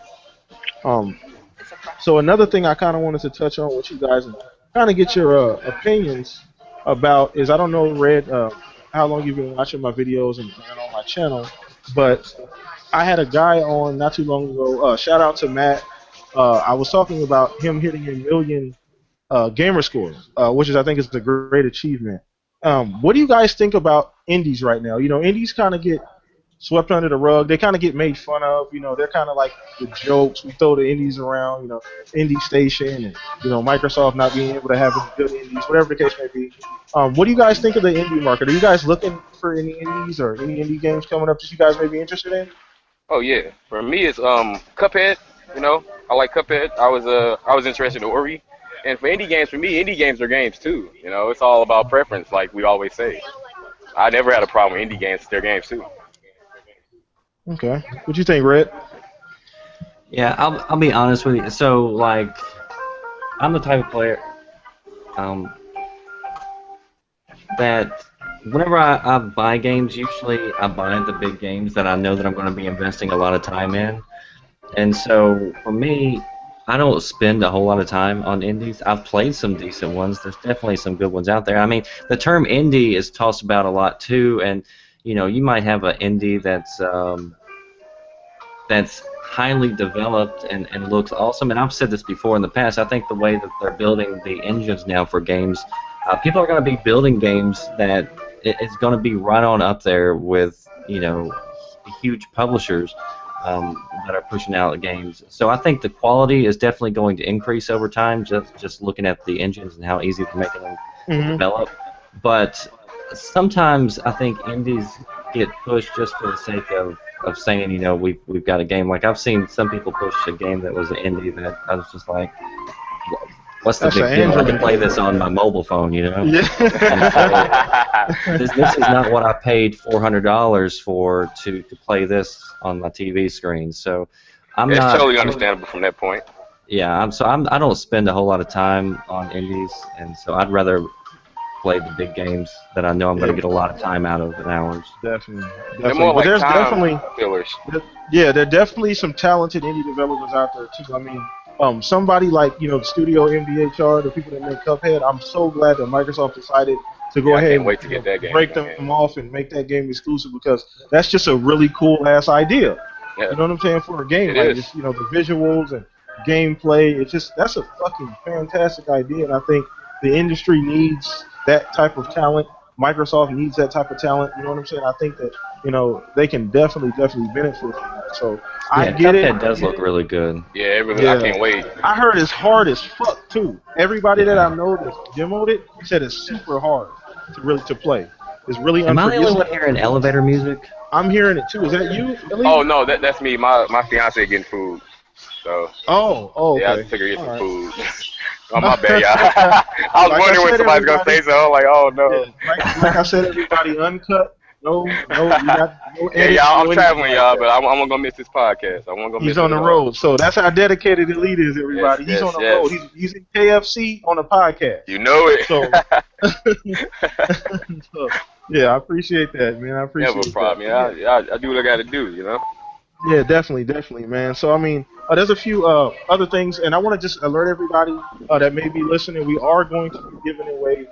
Um, so another thing I kind of wanted to touch on with you guys and kind of get your opinions about is I don't know, Red, how long you've been watching my videos and on my channel, but I had a guy on not too long ago. Shout out to Matt. I was talking about him hitting a million gamer score, which is I think is a great achievement. What do you guys think about indies right now? Indies kind of get swept under the rug. They kind of get made fun of. They're kind of like the jokes. We throw the indies around. Indie Station and Microsoft not being able to have any good indies, whatever the case may be. What do you guys think of the indie market? Are you guys looking for any indies or any indie games coming up that you guys may be interested in? Oh yeah, for me it's Cuphead. I like Cuphead. I was interested in Ori, and for indie games, for me, indie games are games too. It's all about preference, like we always say. I never had a problem with indie games; they're games too. Okay. What you think, Red? Yeah, I'll be honest with you. So like, I'm the type of player um, that whenever I buy games, usually I buy the big games that I know that I'm going to be investing a lot of time in. And so for me, I don't spend a whole lot of time on indies. I've played some decent ones. There's definitely some good ones out there. I mean, the term indie is tossed about a lot too, and you might have an indie that's highly developed and looks awesome. And I've said this before in the past. I think the way that they're building the engines now for games, people are going to be building games that it's going to be right on up there with huge publishers that are pushing out games. So I think the quality is definitely going to increase over time. Just looking at the engines and how easy they're making them to Hmm. develop. But sometimes I think indies get pushed just for the sake of saying, we've got a game. Like I've seen some people push a game that was an indie that I was just like, what's the That's an big deal? I can Android play game. this on my mobile phone. And so Yeah. this is not what I paid $400 for to play this on my TV screen. So I'm It's not. totally understandable from that point. Yeah, I don't spend a whole lot of time on indies, and so I'd rather play the big games that I know I'm going to Yeah, get a lot of time out of in hours. definitely, They're definitely. more But like there's time definitely, fillers. yeah, there are definitely some talented indie developers out there too. I mean, somebody like the studio MDHR, the people that make Cuphead. I'm so glad that Microsoft decided to go Yeah, I ahead can't and wait to get that game break again. them off and make that game exclusive because that's just a really cool ass idea. Yeah, You know what I'm saying for a game it like is. this. The visuals and gameplay. It's just that's a fucking fantastic idea, and I think the industry needs that type of talent. Microsoft needs that type of talent. You know what I'm saying? I think that they can definitely benefit from that. So I Yeah, get it. Cuphead does look really good. Yeah, it really, I Yeah, can't wait. I heard it's hard as fuck too. Everybody that I Yeah. know that's demoed it said it's super hard to play. It's really Am I the only one unforgiving. hearing elevator music? I'm hearing it too. Is that you, Oh Ellie? no, that's me. My fiance getting food. So Oh, yeah, I okay. just took her to get All some right. food. Oh my bad, y'all. I was Like I wondering when said, somebody's gonna everybody. say so. I'm like, oh Yeah, no. like I said, everybody uncut. No, we got no Yeah, edits, y'all, I'm no anything traveling, like y'all, that. but I'm gonna miss this podcast. I won't gonna He's miss it on at the all. road, so that's how dedicated Elite is. Yes, Everybody, he's on yes, the road. yes. He's in KFC on a podcast. You know it. So, so yeah, I appreciate that, man. I Never a appreciate that. problem. But yeah, I do what I gotta do. You know. yeah, definitely, man. So I mean, there's a few other things, and I want to just alert everybody that may be listening. We are going to be giving away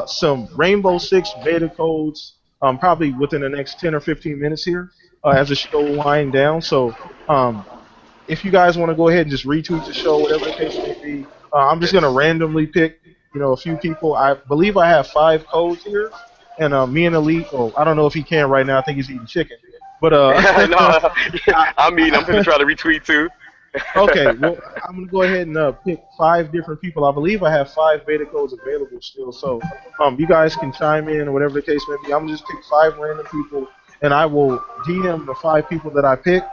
some Rainbow Six beta codes, probably within the next 10 or 15 minutes here, as the show wind down. So if you guys want to go ahead and just retweet the show, whatever the case may be, I'm just gonna Yes. randomly pick, a few people. I believe I have 5 codes here, and me and Elite. Oh, I don't know if he can right now. I think he's eating chicken. But No, I, I'm eating. I'm gonna try to retweet too. okay, well, I'm gonna go ahead and pick 5 different people. I believe I have 5 beta codes available still, so you guys can chime in or whatever the case may be. I'm gonna just pick 5 random people, and I will DM the 5 people that I pick,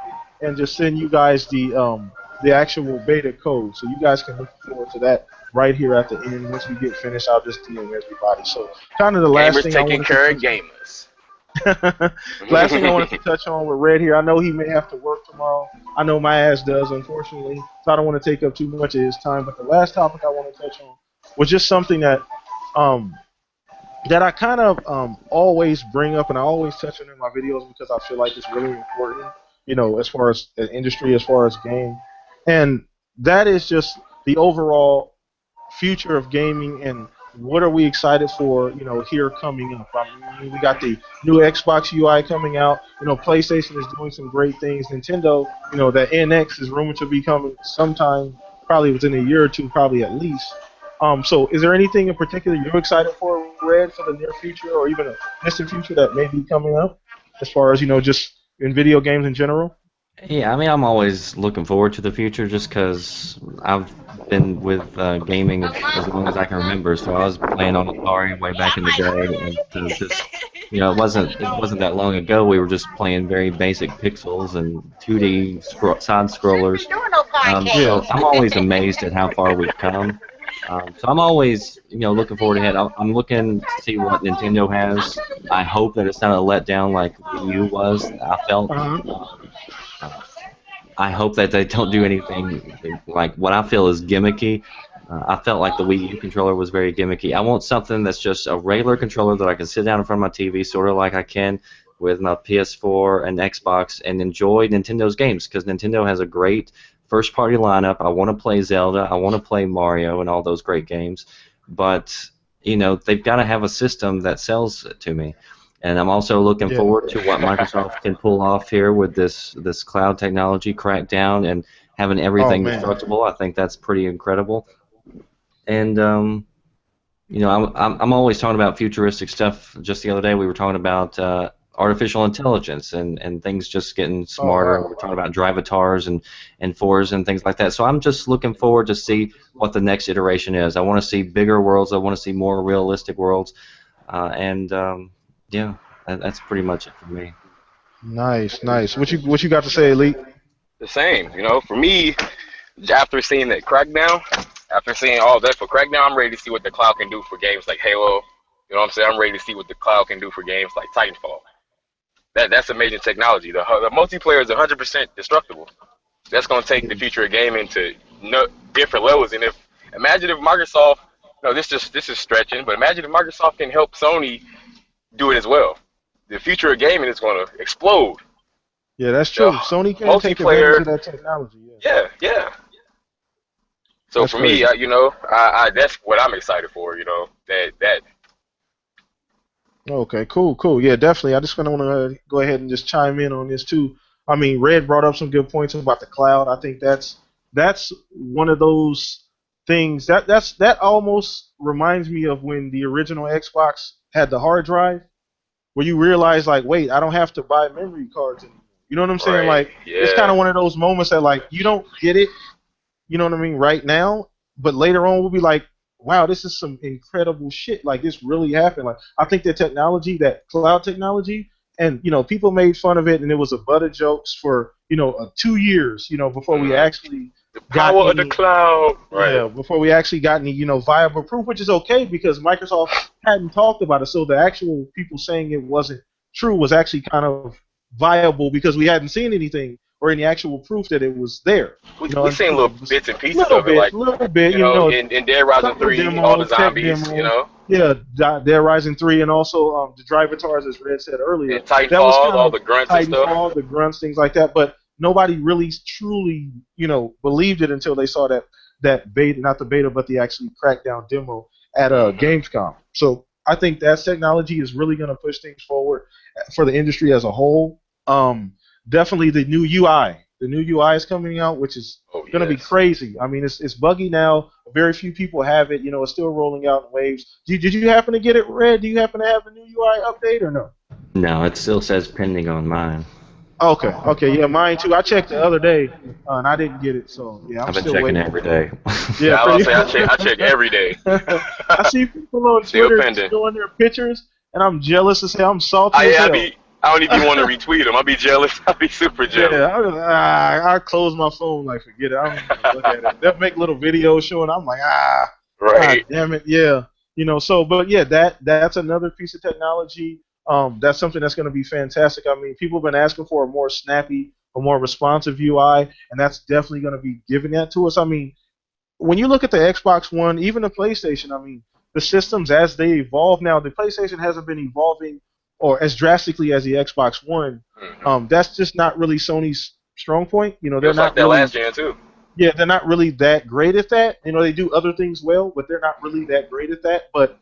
and just send you guys the actual beta code, so you guys can look forward to that right here at the end. Once we get finished, I'll just DM everybody. So, kind of the last Gamers thing I taking wanted to care of touch on. gamers. Last thing I wanted to touch on with Red here, I know he may have to work tomorrow. I know my ass does, unfortunately, so I don't want to take up too much of his time. But the last topic I want to touch on was just something um, that I kind of always bring up, and I always touch on in my videos because I feel like it's really important, as far as industry, as far as game, and that is just the overall future of gaming and what are we excited for, here coming up. I mean, we got the new Xbox UI coming out. PlayStation is doing some great things. Nintendo, that NX is rumored to be coming sometime, probably within a year or two, probably at least. So is there anything in particular you're excited for, Red, for the near future or even a distant future that may be coming up, as far as just in video games in general? Yeah, I mean, I'm always looking forward to the future just because I've been with gaming as long as I can remember. So I was playing on Atari way back in the day, and it wasn't that long ago. We were just playing very basic pixels and 2D side scrollers. Yeah. So I'm always amazed at how far we've come. So I'm always, looking forward ahead. I'm looking to see what Nintendo has. I hope that it's not a letdown like Wii U was. I felt. Uh-huh. Uh, I hope that they don't do anything like what I feel is gimmicky. I felt like the Wii U controller was very gimmicky. I want something that's just a regular controller that I can sit down in front of my TV, sort of like I can with my PS4 and Xbox, and enjoy Nintendo's games, because Nintendo has a great first-party lineup. I want to play Zelda, I want to play Mario, and all those great games, but they've got to have a system that sells it to me. And I'm also looking Yeah. forward to what Microsoft can pull off here with this cloud technology crackdown and having Oh everything man. destructible. I think that's pretty incredible. And I'm always talking about futuristic stuff. Just the other day, we were talking about artificial intelligence and things just getting Oh smarter. wow. We're talking about drivatars and fours and things like that. So I'm just looking forward to see what the next iteration is. I want to see bigger worlds. I want to see more realistic worlds. Yeah, that's pretty much it for me. Nice, nice. What you got to say, Elite? The same, for me, after seeing that Crackdown, after seeing all that for Crackdown, I'm ready to see what the cloud can do for games like Halo. You know what I'm saying? I'm ready to see what the cloud can do for games like Titanfall. That's amazing technology. The multiplayer is 100% destructible. That's going to take the future of gaming to different levels. And imagine if Microsoft, this is stretching, but imagine if Microsoft can help Sony do it as well. The future of gaming is going to explode. Yeah, that's The true. Sony can take advantage multiplayer, of that technology. Yeah, yeah. So that's for me, crazy. that's what I'm excited for. That Okay, cool, cool. Yeah, definitely. I just want to go ahead and just chime in on this too. I mean, Red brought up some good points about the cloud. I think that's one of those things that almost reminds me of when the original Xbox had the hard drive, where you realize like, wait, I don't have to buy memory cards anymore. You know what I'm saying? right, Like, it's kind yeah. of one of those moments that like you don't get it. You know what I mean? Right now, but later on we'll be like, wow, this is some incredible shit. Like this really happened. Like I think the technology, that cloud technology, and people made fun of it, and it was a butt of jokes for 2 years, before we Mm. actually The got power of the any. cloud, right? Yeah, before we actually got any, viable proof, which is okay because Microsoft hadn't talked about it. So the actual people saying it wasn't true was actually kind of viable because we hadn't seen anything or any actual proof that it was there. We seen little bits and pieces Little of it, like bit, little bit, in Dead Rising couple of 3, all the demos, tech zombies, demos. Yeah, Dead Rising 3, and also the Drivatars, as Red said earlier. and That was Titanfall, kind all of the grunts and stuff. Titanfall, the grunts, things like that. But nobody really truly, believed it until they saw that beta, not the beta, but the actually crackdown demo at Hmm. Gamescom. So I think that technology is really going to push things forward for the industry as a whole. Definitely the new UI. The new UI is coming out, which is Oh going to be yes. crazy. I mean, it's buggy now. Very few people have it. It's still rolling out in waves. Did you happen to get it, Red? Do you happen to have the new UI update or no? No, it still says pending on mine. Okay, okay, yeah, mine too. I checked the other day, and I didn't get it. So yeah, I'm I've been still checking waiting every for it. day. Yeah, Yeah, I was pretty. about to say I check every day. I see people on Still Twitter pending. showing their pictures, and I'm jealous as hell. I'm salty I as yeah, I hell. be I don't even want to retweet them. I be jealous. I be super Yeah, jealous. I close my phone like forget it. I don't even want to look at it. They'll make little videos showing. I'm like, god Right. damn it, yeah. So but yeah, that's another piece of technology. That's something that's going to be fantastic. I mean, people have been asking for a more snappy, a more responsive UI, and that's definitely going to be giving that to us. I mean, when you look at the Xbox One, even the PlayStation, I mean, the systems as they evolve now, the PlayStation hasn't been evolving or as drastically as the Xbox One. Hmm. That's just not really Sony's strong point. It They're was like not that really, last gen too. yeah, they're not really that great at that. They do other things well, but they're not really that great at that. But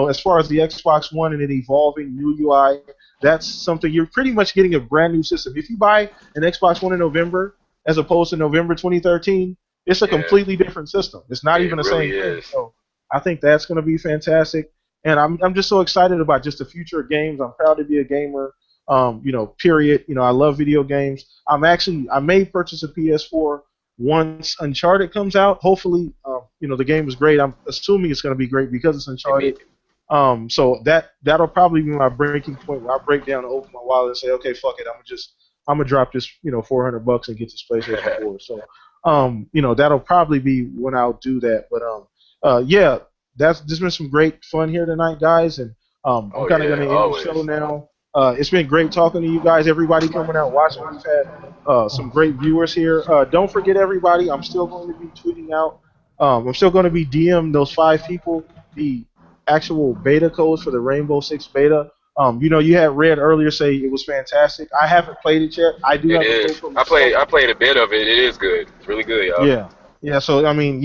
as far as the Xbox One and it evolving new UI, that's something you're pretty much getting a brand new system. If you buy an Xbox One in November as opposed to November 2013, it's a Yeah, completely different system. It's not it even the really same thing. is. So I think that's going to be fantastic, and I'm just so excited about just the future of games. I'm proud to be a gamer. Period. I love video games. I may purchase a PS4 once Uncharted comes out. Hopefully, the game is great. I'm assuming it's going to be great because it's I mean, Uncharted. So that'll probably be my breaking point where I break down and open my wallet and say, okay, fuck it, I'm gonna drop this, $400 and get this PlayStation 4. So, that'll probably be when I'll do that. But yeah, there's been some great fun here tonight, guys, and I'm oh kind of yeah, gonna end the always. show now. It's been great talking to you guys. Everybody coming out watching. We've had some great viewers here. Don't forget, everybody. I'm still going to be tweeting out. I'm still going to be DM those 5 people the actual beta codes for the Rainbow Six beta. You had Red earlier say it was fantastic. I haven't played it yet. I do It have a is. code for myself. I played a bit of it. It is good. It's really good, y'all. Yeah, yeah. So I mean,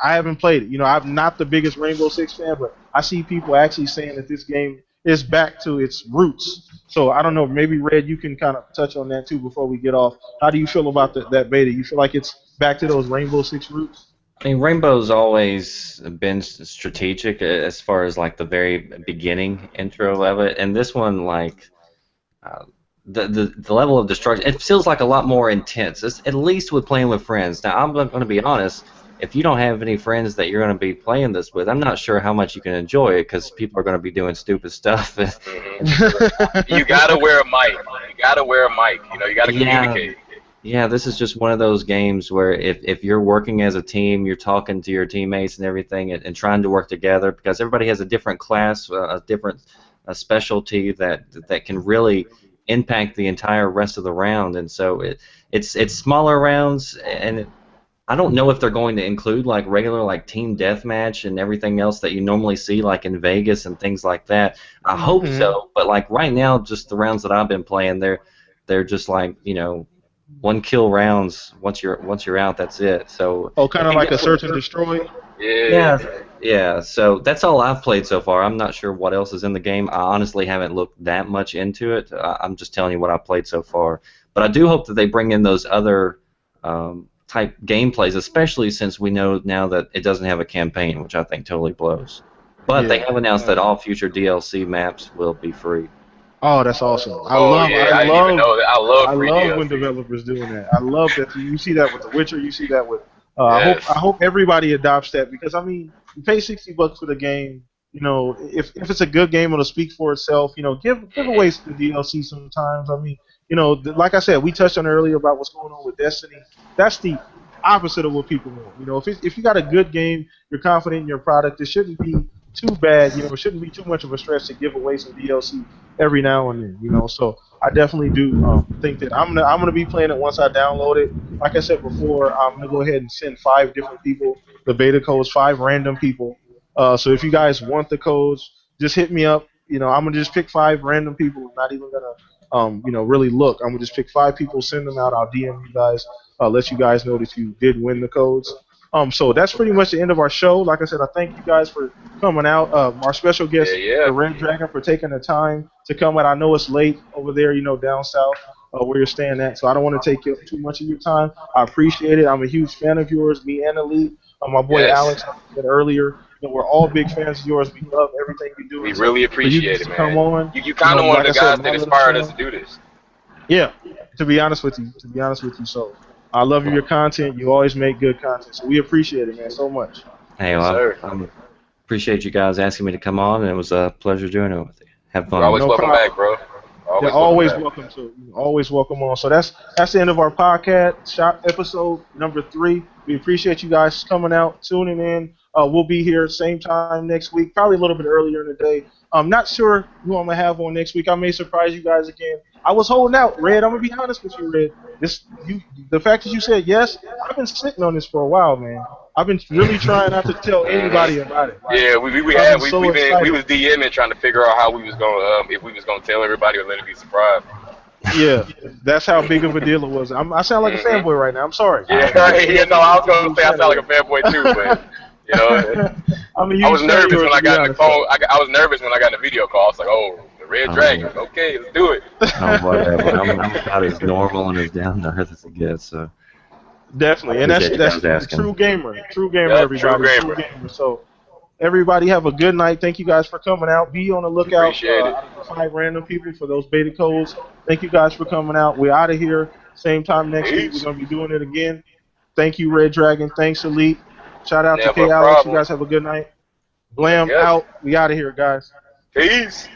I haven't played it. I'm not the biggest Rainbow Six fan, but I see people actually saying that this game is back to its roots. So I don't know. Maybe Red, you can kind of touch on that too before we get off. How do you feel about that beta? You feel like it's back to those Rainbow Six roots? I mean, Rainbow's always been strategic as far as like the very beginning intro of it, and this one like uh, the level of destruction. It feels like a lot more intense. At least with playing with friends. Now, I'm going to be honest. If you don't have any friends that you're going to be playing this with, I'm not sure how much you can enjoy it because people are going to be doing stupid stuff. You gotta wear a mic. You gotta wear a mic. You gotta communicate. Yeah, this is just one of those games where if you're working as a team, you're talking to your teammates and everything and trying to work together because everybody has a different class, a different specialty that can really impact the entire rest of the round. And so it's smaller rounds, and I don't know if they're going to include like regular like team deathmatch and everything else that you normally see like in Vegas and things like that. I hope so, but like right now, just the rounds that I've been playing, they're just like one kill rounds. Once you're out, that's it. So kind of like a search and destroy. Yeah. So that's all I've played so far. I'm not sure what else is in the game. I honestly haven't looked that much into it. I'm just telling you what I've played so far. But I do hope that they bring in those other type gameplays, especially since we know now that it doesn't have a campaign, which I think totally blows. But they have announced that all future DLC maps will be free. Oh, that's awesome! I love when developers doing that. I love that you see that with The Witcher. You see that with. I hope everybody adopts that because I mean, you pay $60 for the game. If it's a good game, it'll speak for itself. Give away some DLC sometimes. I mean, like I said, we touched on earlier about what's going on with Destiny. That's the opposite of what people want. If you got a good game, you're confident in your product, it shouldn't be too bad. It shouldn't be too much of a stretch to give away some DLC every now and then. So I definitely do think that I'm gonna be playing it once I download it. Like I said before, I'm gonna go ahead and send 5 different people the beta codes, 5 random people. So if you guys want the codes, just hit me up. I'm gonna just pick 5 random people. I'm not even gonna really look. I'm gonna just pick 5 people, send them out. I'll DM you guys, let you guys know that you did win the codes. So that's pretty much the end of our show. Like I said, I thank you guys for coming out. Our special guest, the Red Dragon, for taking the time to come out. I know it's late over there, down south where you're staying at. So I don't want to take too much of your time. I appreciate it. I'm a huge fan of yours, me and Elite. My boy Alex, like I said earlier, we're all big fans of yours. We love everything you do. We really appreciate it, man. Come on. You kind of one of the guys that inspired us to do this. Yeah, to be honest with you. So I love your content. You always make good content. So we appreciate it, man, so much. Hey, well, I appreciate you guys asking me to come on, and it was a pleasure doing it with you. Have fun. You're always welcome back, bro. Always welcome to. Always welcome on. So that's the end of our podcast, shop episode number 3. We appreciate you guys coming out, tuning in. We'll be here same time next week, probably a little bit earlier in the day. I'm not sure who I'm gonna have on next week. I may surprise you guys again. I was holding out, Red. I'm gonna be honest with you, Red. The fact that you said yes, I've been sitting on this for a while, man. I've been really trying not to tell anybody about it. Like, we was DMing trying to figure out how we was gonna if we was gonna tell everybody or let it be surprised. Yeah, that's how big of a deal it was. I sound like a fanboy right now. I'm sorry. No, I was gonna say I sound like a fanboy too, but I was nervous when I got the phone. I was nervous when I got the video call. I was like, oh, the Red Dragon. Okay, let's do it. Whatever. I'm about as normal and as down to earth as it gets. So. Definitely, and that's true gamer, everybody. True gamer. So everybody have a good night. Thank you guys for coming out. Be on the lookout for 5 random people for those beta codes. Thank you guys for coming out. We're out of here. Same time next week. We're gonna be doing it again. Thank you, Red Dragon. Thanks, Elite. Shout out to K Alex. You guys have a good night. Blam out. We out of here, guys. Peace.